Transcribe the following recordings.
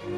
Let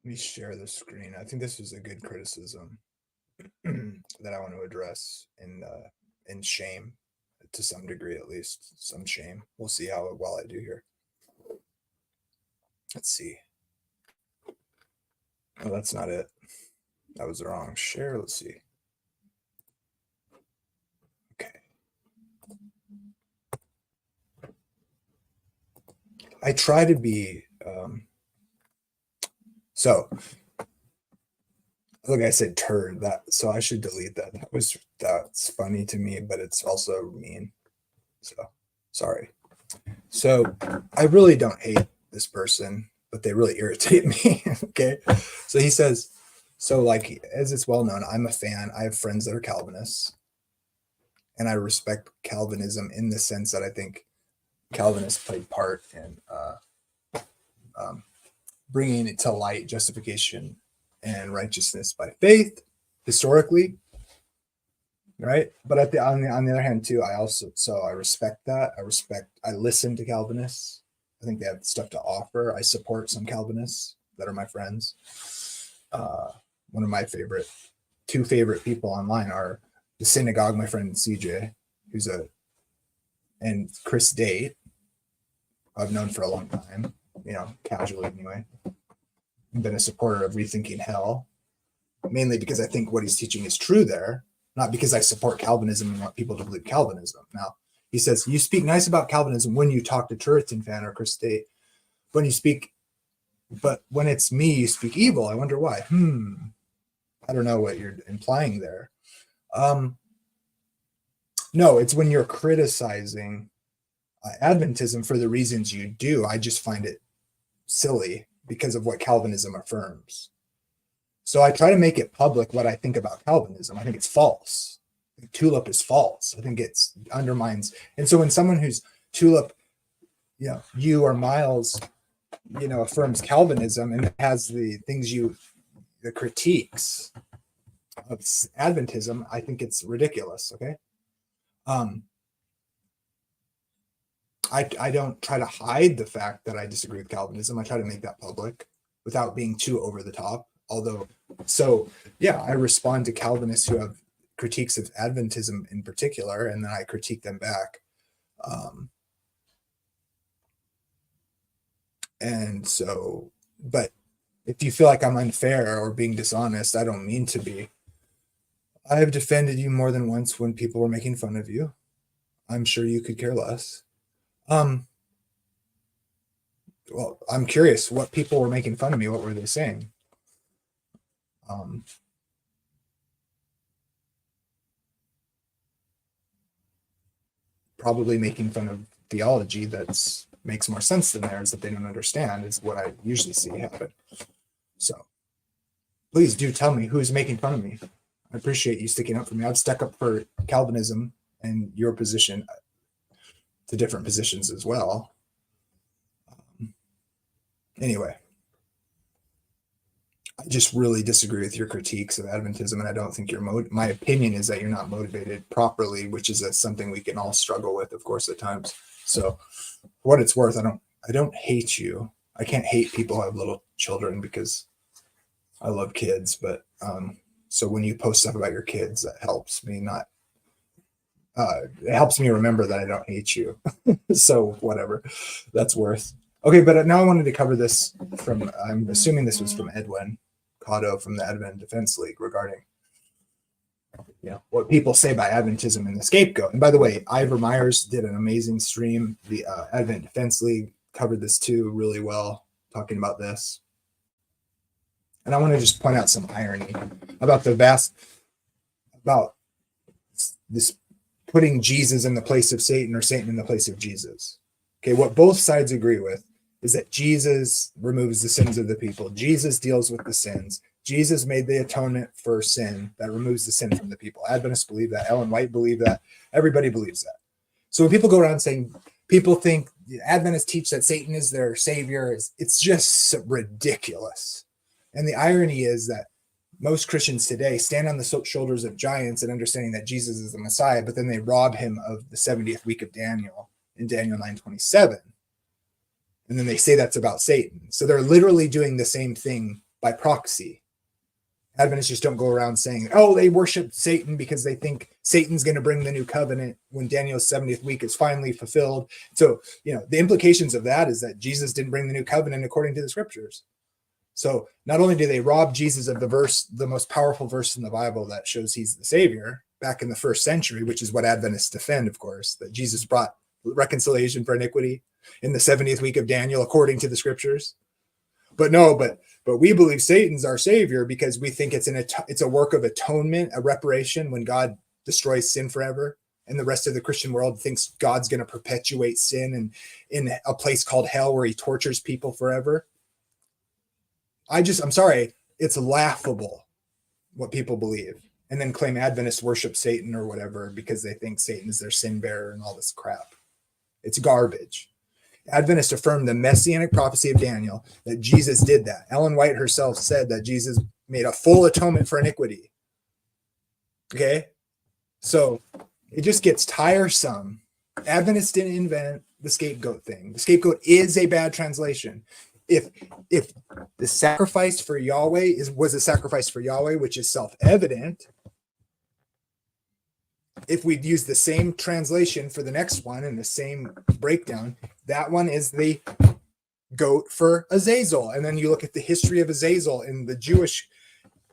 me share the screen. I think this was a good criticism that I want to address in shame, to some degree at least, some shame. We'll see how well I do here. Let's see. Oh, that's not it. That was the wrong share. Let's see. Okay. I try to be so look, I said turd, so I should delete that. That's funny to me, but it's also mean. So sorry. So I really don't hate this person, but they really irritate me. Okay. So he says, so like, as it's well known, I'm a fan. I have friends that are Calvinists, and I respect Calvinism in the sense that I think Calvinists played part in bringing it to light justification and righteousness by faith historically, right? But on the other hand too, I respect that. I listen to Calvinists. I think they have stuff to offer. I support some Calvinists that are my friends. One of my two favorite people online are the synagogue, my friend CJ, and Chris Date, I've known for a long time, casually anyway. I've been a supporter of Rethinking Hell, mainly because I think what he's teaching is true there, not because I support Calvinism and want people to believe Calvinism. Now, he says, you speak nice about Calvinism when you talk to Turretin Fan or Chris Date. But when it's me, you speak evil. I wonder why. I don't know what you're implying there. No, it's when you're criticizing Adventism for the reasons you do. I just find it silly because of what Calvinism affirms. So I try to make it public what I think about Calvinism. I think it's false. Tulip is false. I think it undermines. And so when someone who's Tulip, you or Miles, affirms Calvinism and has the critiques of Adventism, I think it's ridiculous. Okay. I don't try to hide the fact that I disagree with Calvinism. I try to make that public without being too over the top. I respond to Calvinists who have critiques of Adventism in particular, and then I critique them back. But if you feel like I'm unfair or being dishonest, I don't mean to be. I have defended you more than once when people were making fun of you. I'm sure you could care less. Well, I'm curious what people were making fun of me. What were they saying? Probably making fun of theology that makes more sense than theirs that they don't understand is what I usually see happen. So please do tell me who's making fun of me. I appreciate you sticking up for me. I've stuck up for Calvinism and your position to different positions as well. Anyway, I just really disagree with your critiques of Adventism, and I don't think my opinion is that you're not motivated properly, which is something we can all struggle with, of course, at times. So for what it's worth, I don't hate you. I can't hate people who have little children because I love kids, but so when you post stuff about your kids, that helps me it helps me remember that I don't hate you. So whatever that's worth. Okay, but now I wanted to cover this I'm assuming this was from Edwin Cotto from the Advent Defense League regarding what people say by Adventism and the scapegoat. And by the way, Ivor Myers did an amazing stream. The Advent Defense League covered this too really well, talking about this. And I want to just point out some irony about about this putting Jesus in the place of Satan or Satan in the place of Jesus. Okay, what both sides agree with is that Jesus removes the sins of the people. Jesus deals with the sins. Jesus made the atonement for sin that removes the sin from the people. Adventists believe that. Ellen White believed that. Everybody believes that. So when people go around saying, people think Adventists teach that Satan is their savior, it's just ridiculous. And the irony is that most Christians today stand on the shoulders of giants and understanding that Jesus is the Messiah, but then they rob him of the 70th week of Daniel in Daniel 9:27. And then they say that's about Satan. So they're literally doing the same thing by proxy. Adventists just don't go around saying, oh, they worship Satan because they think Satan's going to bring the new covenant when Daniel's 70th week is finally fulfilled. So, the implications of that is that Jesus didn't bring the new covenant according to the scriptures. So not only do they rob Jesus of the most powerful verse in the Bible that shows he's the savior back in the first century, which is what Adventists defend, of course, that Jesus brought reconciliation for iniquity in the 70th week of Daniel, according to the scriptures. But we believe Satan's our savior because we think it's a work of atonement, a reparation when God destroys sin forever. And the rest of the Christian world thinks God's going to perpetuate sin and in a place called hell where he tortures people forever. I'm sorry, it's laughable what people believe and then claim Adventists worship Satan or whatever because they think Satan is their sin bearer and all this crap. It's garbage. Adventists affirm the messianic prophecy of Daniel that Jesus did that. Ellen White herself said that Jesus made a full atonement for iniquity. Okay? So it just gets tiresome. Adventists didn't invent the scapegoat thing. The scapegoat is a bad translation. If the sacrifice for Yahweh was a sacrifice for Yahweh, which is self-evident, if we'd use the same translation for the next one and the same breakdown, that one is the goat for Azazel. And then you look at the history of Azazel in the Jewish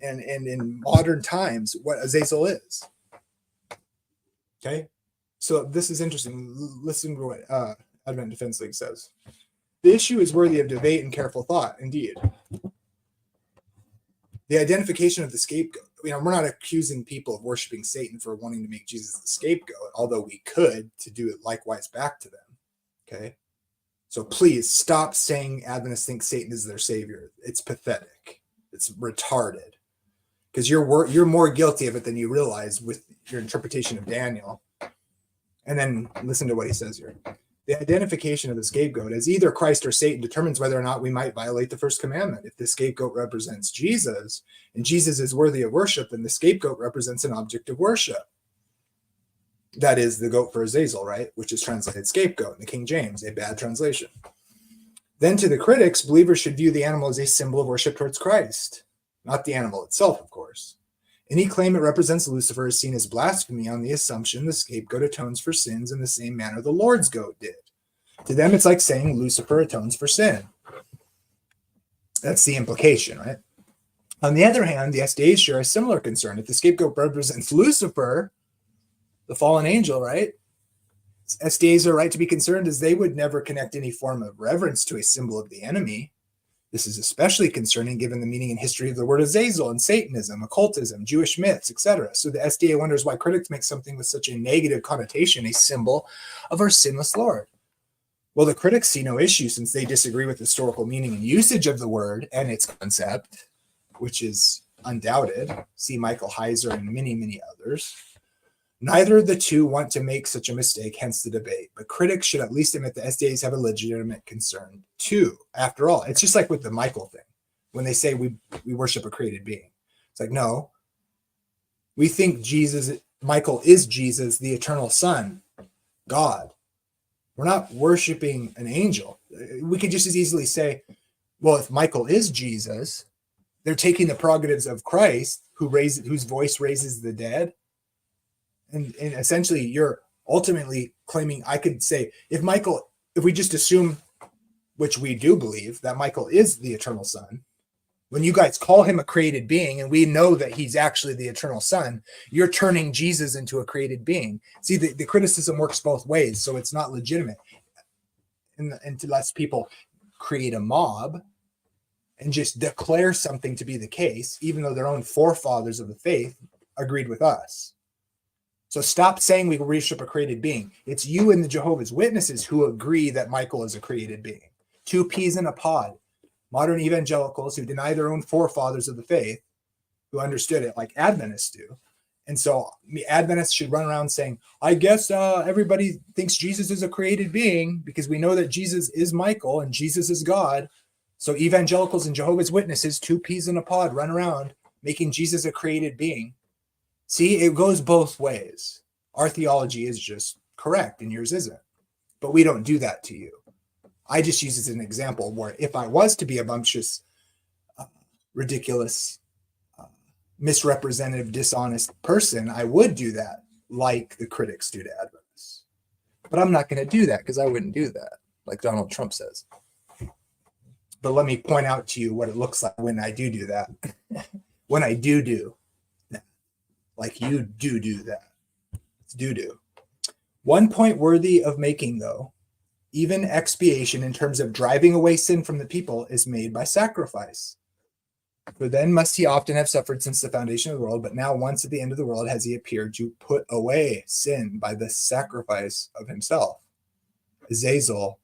and in modern times, what Azazel is. Okay? So this is interesting. Listen to what Advent Defense League says. The issue is worthy of debate and careful thought, indeed. The identification of the scapegoat. We're not accusing people of worshiping Satan for wanting to make Jesus the scapegoat, although we could to do it likewise back to them. Okay? So please stop saying Adventists think Satan is their savior. It's pathetic. It's retarded. Because you're more guilty of it than you realize with your interpretation of Daniel. And then listen to what he says here. The identification of the scapegoat as either Christ or Satan determines whether or not we might violate the first commandment. If the scapegoat represents Jesus and Jesus is worthy of worship, then the scapegoat represents an object of worship. That is the goat for Azazel, right? Which is translated scapegoat in the King James, a bad translation. Then to the critics, believers should view the animal as a symbol of worship towards Christ, not the animal itself, of course. Any claim it represents Lucifer is seen as blasphemy on the assumption the scapegoat atones for sins in the same manner the Lord's goat did. To them, it's like saying Lucifer atones for sin. That's the implication, right? On the other hand, the SDA share a similar concern. If the scapegoat represents Lucifer, the fallen angel, right? SDAs are right to be concerned as they would never connect any form of reverence to a symbol of the enemy. This is especially concerning given the meaning and history of the word Azazel and Satanism, occultism, Jewish myths, etc. So the SDA wonders why critics make something with such a negative connotation a symbol of our sinless Lord. Well, the critics see no issue since they disagree with the historical meaning and usage of the word and its concept, which is undoubted. See Michael Heiser and many, many others. Neither of the two want to make such a mistake, hence the debate. But critics should at least admit the SDAs have a legitimate concern too. After all, it's just like with the Michael thing. When they say we worship a created being. It's like, no. We think Michael is Jesus, the eternal Son, God. We're not worshiping an angel. We could just as easily say, well, if Michael is Jesus, they're taking the prerogatives of Christ, whose voice raises the dead. And essentially, you're ultimately claiming, I could say, if we just assume, which we do believe, that Michael is the eternal Son, when you guys call him a created being, and we know that he's actually the eternal Son, you're turning Jesus into a created being. See, the criticism works both ways, so it's not legitimate. Unless people create a mob and just declare something to be the case, even though their own forefathers of the faith agreed with us. So stop saying we worship a created being. It's you and the Jehovah's Witnesses who agree that Michael is a created being. Two peas in a pod. modern evangelicals who deny their own forefathers of the faith, who understood it like Adventists do. And so Adventists should run around saying, I guess everybody thinks Jesus is a created being because we know that Jesus is Michael and Jesus is God. So evangelicals and Jehovah's Witnesses, two peas in a pod, run around making Jesus a created being. See, it goes both ways. Our theology is just correct and yours isn't. But we don't do that to you. I just use it as an example where if I was to be a bumptious, ridiculous, misrepresentative, dishonest person, I would do that like the critics do to Adventists. But I'm not going to do that because I wouldn't do that, like Donald Trump says. But let me point out to you what it looks like when I do that. When I do that. Like you do that. It's do. One point worthy of making, though, even expiation in terms of driving away sin from the people is made by sacrifice. For then must he often have suffered since the foundation of the world, but now once at the end of the world has he appeared to put away sin by the sacrifice of himself. Azazel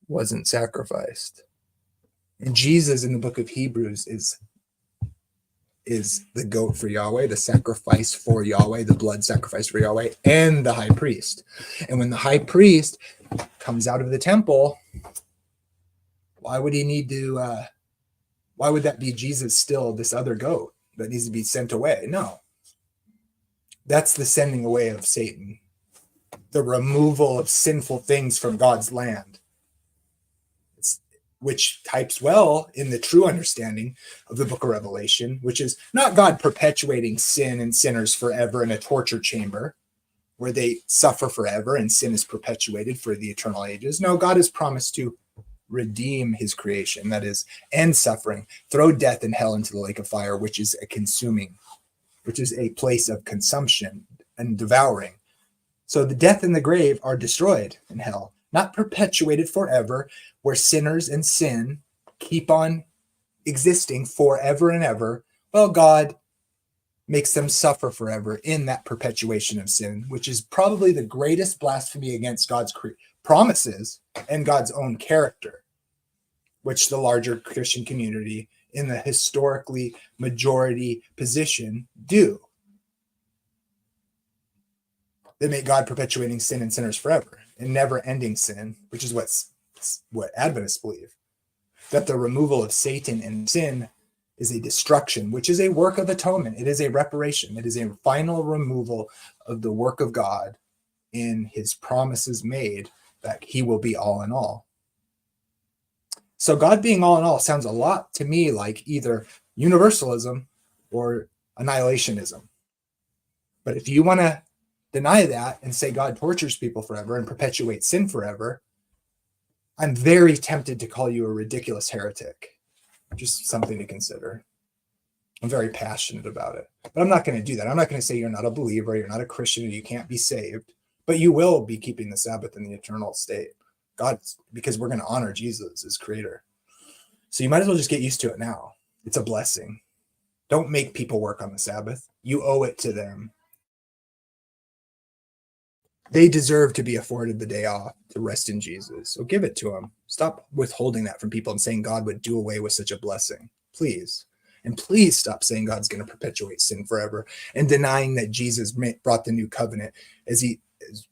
wasn't sacrificed. And Jesus in the book of Hebrews is the goat for Yahweh, the sacrifice for Yahweh, the blood sacrifice for Yahweh, and the high priest. And when the high priest comes out of the temple, why would he need to... why would that be Jesus still, this other goat that needs to be sent away? No. That's the sending away of Satan. The removal of sinful things from God's land. Which types well in the true understanding of the book of Revelation, which is not God perpetuating sin and sinners forever in a torture chamber where they suffer forever and sin is perpetuated for the eternal ages. No, God has promised to redeem his creation, that is, end suffering, throw death and hell into the lake of fire, which is a place of consumption and devouring. So the death and the grave are destroyed in hell, not perpetuated forever, where sinners and sin keep on existing forever and ever. Well, God makes them suffer forever in that perpetuation of sin, which is probably the greatest blasphemy against God's promises and God's own character, which the larger Christian community in the historically majority position do. They make God perpetuating sin and sinners forever and never ending sin, which is what Adventists believe, that the removal of Satan and sin is a destruction, which is a work of atonement. It is a reparation. It is a final removal of the work of God in his promises made that he will be all in all. So God being all in all sounds a lot to me like either universalism or annihilationism. But if you want to deny that and say God tortures people forever and perpetuates sin forever, I'm very tempted to call you a ridiculous heretic. Just something to consider. I'm very passionate about it. But I'm not going to do that. I'm not going to say you're not a believer, you're not a Christian, or you can't be saved. But you will be keeping the Sabbath in the eternal state. God, because we're going to honor Jesus as creator. So you might as well just get used to it now. It's a blessing. Don't make people work on the Sabbath. You owe it to them. They deserve to be afforded the day off to rest in Jesus. So give it to them. Stop withholding that from people and saying God would do away with such a blessing. Please. And please stop saying God's going to perpetuate sin forever and denying that Jesus brought the new covenant as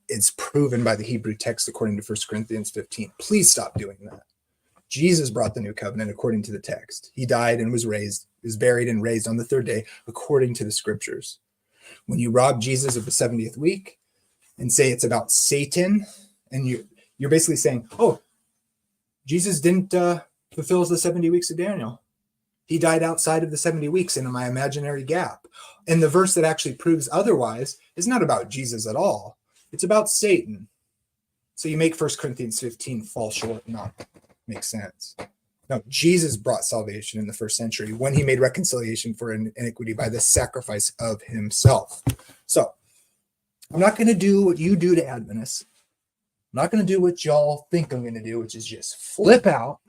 it's proven by the Hebrew text according to 1 Corinthians 15. Please stop doing that. Jesus brought the new covenant according to the text. He died and was buried and raised on the third day according to the scriptures. When you rob Jesus of the 70th week and say it's about Satan, and you're basically saying, oh, Jesus didn't fulfill the 70 weeks of Daniel. He died outside of the 70 weeks in my imaginary gap. And the verse that actually proves otherwise is not about Jesus at all. It's about Satan. So you make 1 Corinthians 15 fall short and not make sense. No, Jesus brought salvation in the first century when he made reconciliation for iniquity by the sacrifice of himself. So I'm not going to do what you do to Adventists. I'm not going to do what y'all think I'm going to do, which is just flip out.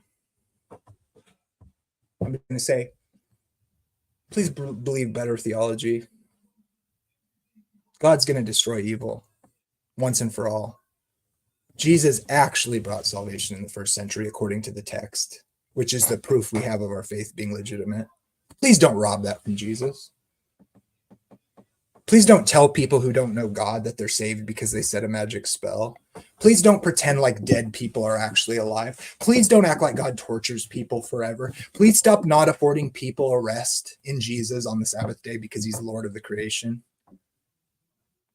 I'm going to say, please believe better theology. God's going to destroy evil once and for all. Jesus actually brought salvation in the first century according to the text. which is the proof we have of our faith being legitimate. Please don't rob that from Jesus. Please don't tell people who don't know God that they're saved because they said a magic spell. Please don't pretend like dead people are actually alive. Please don't act like God tortures people forever. Please stop not affording people a rest in Jesus on the Sabbath day because he's Lord of the creation,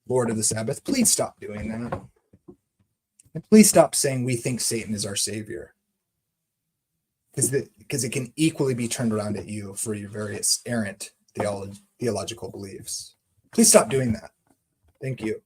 Lord of the Sabbath. Please stop doing that. And please stop saying we think Satan is our savior. Because it can equally be turned around at you for your various errant theological beliefs. Please stop doing that. Thank you.